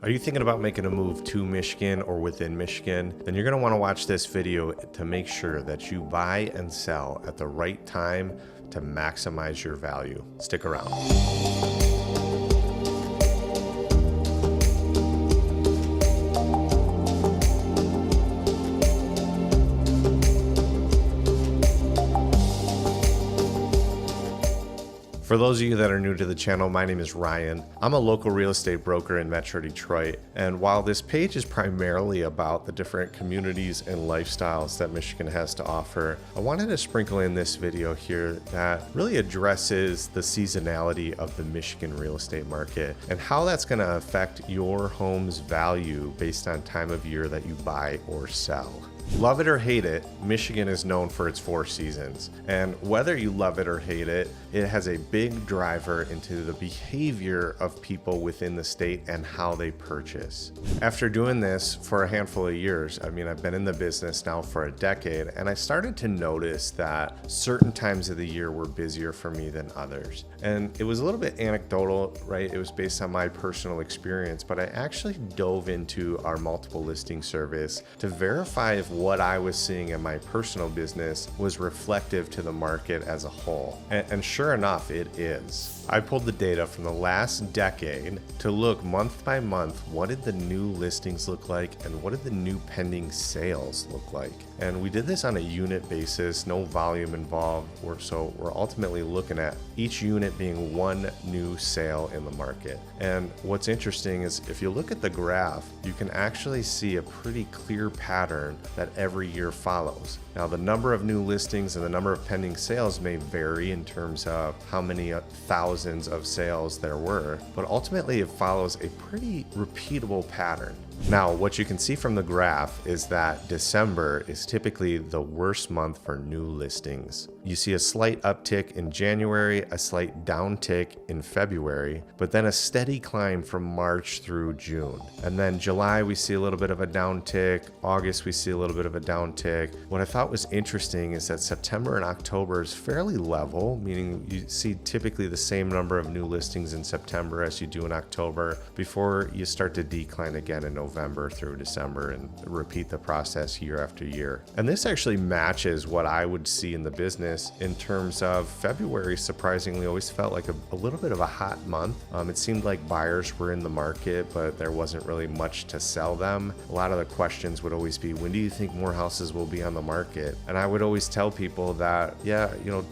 Are you thinking about making a move to Michigan or within Michigan? Then you're going to want to watch this video to make sure that you buy and sell at the right time to maximize your value. Stick around. For those of you that are new to the channel, my name is Ryan. I'm a local real estate broker in Metro Detroit. And while this page is primarily about the different communities and lifestyles that Michigan has to offer, I wanted to sprinkle in this video here that really addresses the seasonality of the Michigan real estate market and how that's going to affect your home's value based on time of year that you buy or sell. Love it or hate it, Michigan is known for its 4 seasons. And whether you love it or hate it, it has a big driver into the behavior of people within the state and how they purchase. After doing this for a handful of years, I've been in the business now for a decade, and I started to notice that certain times of the year were busier for me than others. And it was a little bit anecdotal, right? It was based on my personal experience, but I actually dove into our multiple listing service to verify if what I was seeing in my personal business was reflective to the market as a whole. And sure enough, it is. I pulled the data from the last decade to look month by month, what did the new listings look like and what did the new pending sales look like? And we did this on a unit basis, no volume involved. So we're ultimately looking at each unit being one new sale in the market. And what's interesting is if you look at the graph, you can actually see a pretty clear pattern that every year follows. Now, the number of new listings and the number of pending sales may vary in terms of how many thousands of sales there were, but ultimately it follows a pretty repeatable pattern. Now, what you can see from the graph is that December is typically the worst month for new listings. You see a slight uptick in January, a slight downtick in February, but then a steady climb from March through June. And then July, we see a little bit of a downtick. August, we see a little bit of a downtick. What I thought was interesting is that September and October is fairly level, meaning you see typically the same number of new listings in September as you do in October before you start to decline again in November through December and repeat the process year after year. And this actually matches what I would see in the business in terms of February. Surprisingly, always felt like a little bit of a hot month. It seemed like buyers were in the market, but there wasn't really much to sell them. A lot of the questions would always be, when do you think more houses will be on the market? And I would always tell people that,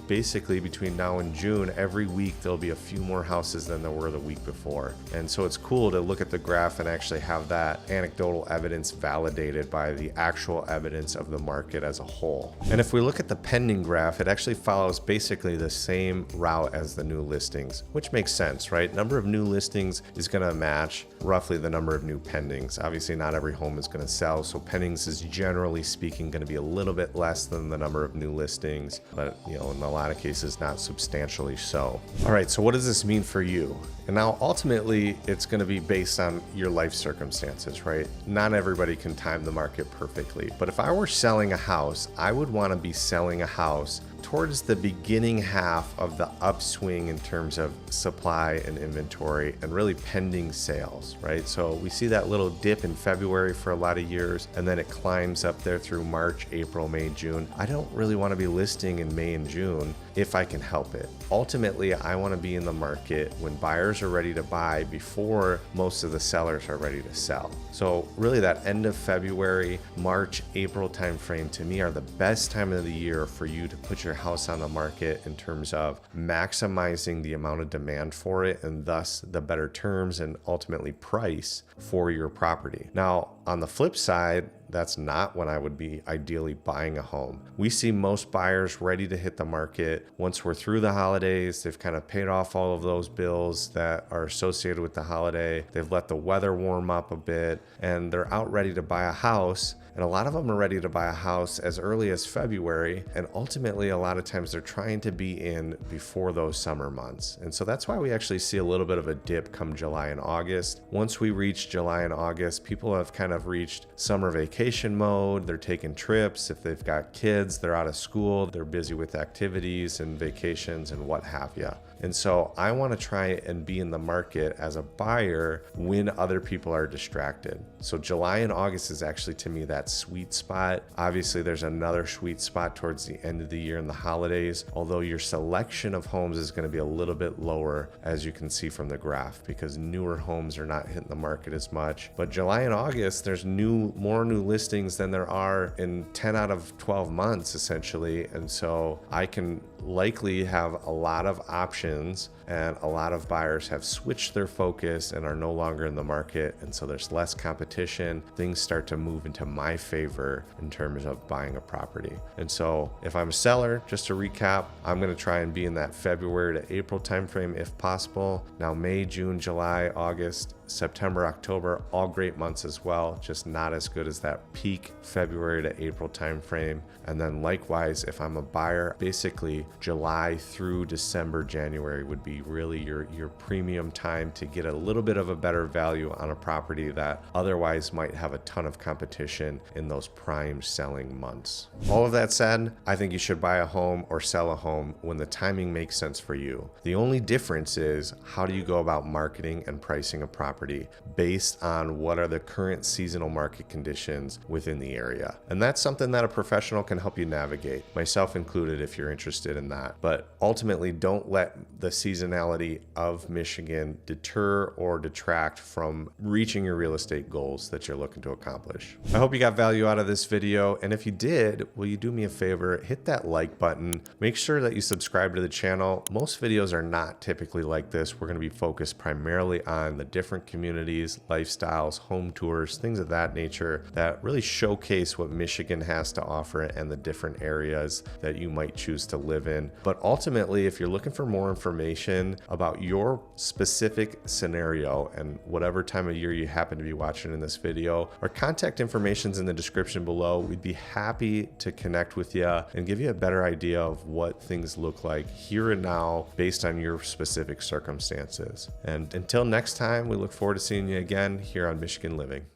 basically between now and June, every week there'll be a few more houses than there were the week before. And so it's cool to look at the graph and actually have that anecdotal evidence validated by the actual evidence of the market as a whole. And if we look at the pending graph, it actually follows basically the same route as the new listings, which makes sense, right? Number of new listings is going to match roughly the number of new pendings. Obviously, not every home is going to sell, so pendings is generally speaking going to be a little bit less than the number of new listings, but in a lot of cases, not substantially so. All right, so what does this mean for you? And now ultimately, it's going to be based on your life circumstances, right? Not everybody can time the market perfectly, but if I were selling a house, I would want to be selling a house towards the beginning half of the upswing in terms of supply and inventory and really pending sales, right? So we see that little dip in February for a lot of years, and then it climbs up there through March, April, May, June. I don't really want to be listing in May and June if I can help it. Ultimately, I want to be in the market when buyers are ready to buy before most of the sellers are ready to sell. So really that end of February, March, April timeframe to me are the best time of the year for you to put your house on the market in terms of maximizing the amount of demand for it and thus the better terms and ultimately price for your property. Now, on the flip side, that's not when I would be ideally buying a home. We see most buyers ready to hit the market once we're through the holidays. They've kind of paid off all of those bills that are associated with the holiday. They've let the weather warm up a bit and they're out ready to buy a house. And a lot of them are ready to buy a house as early as February. And ultimately, a lot of times they're trying to be in before those summer months. And so that's why we actually see a little bit of a dip come July and August. Once we reach July and August, people have kind of reached summer vacation mode. They're taking trips. If they've got kids, they're out of school. They're busy with activities and vacations and what have you. And so I want to try and be in the market as a buyer when other people are distracted. So July and August is actually, to me, that sweet spot. Obviously, there's another sweet spot towards the end of the year and the holidays, although your selection of homes is going to be a little bit lower, as you can see from the graph, because newer homes are not hitting the market as much. But July and August, there's more new listings than there are in 10 out of 12 months, essentially. And so I can likely have a lot of options, and a lot of buyers have switched their focus and are no longer in the market. And so there's less competition. Things start to move into my favor in terms of buying a property. And so if I'm a seller, just to recap, I'm going to try and be in that February to April timeframe if possible. Now, May, June, July, August, September, October, all great months as well, just not as good as that peak February to April timeframe. And then likewise, if I'm a buyer, basically July through December, January would be really your premium time to get a little bit of a better value on a property that otherwise might have a ton of competition in those prime selling months. All of that said, I think you should buy a home or sell a home when the timing makes sense for you. The only difference is, how do you go about marketing and pricing a property based on what are the current seasonal market conditions within the area. And that's something that a professional can help you navigate, myself included, if you're interested in that. But ultimately, don't let the seasonality of Michigan deter or detract from reaching your real estate goals that you're looking to accomplish. I hope you got value out of this video. And if you did, will you do me a favor? Hit that like button. Make sure that you subscribe to the channel. Most videos are not typically like this. We're going to be focused primarily on the different communities, lifestyles, home tours, things of that nature that really showcase what Michigan has to offer and the different areas that you might choose to live in. But ultimately, if you're looking for more information about your specific scenario and whatever time of year you happen to be watching in this video, our contact information is in the description below. We'd be happy to connect with you and give you a better idea of what things look like here and now based on your specific circumstances. And until next time, we look forward to seeing you again here on Michigan Living.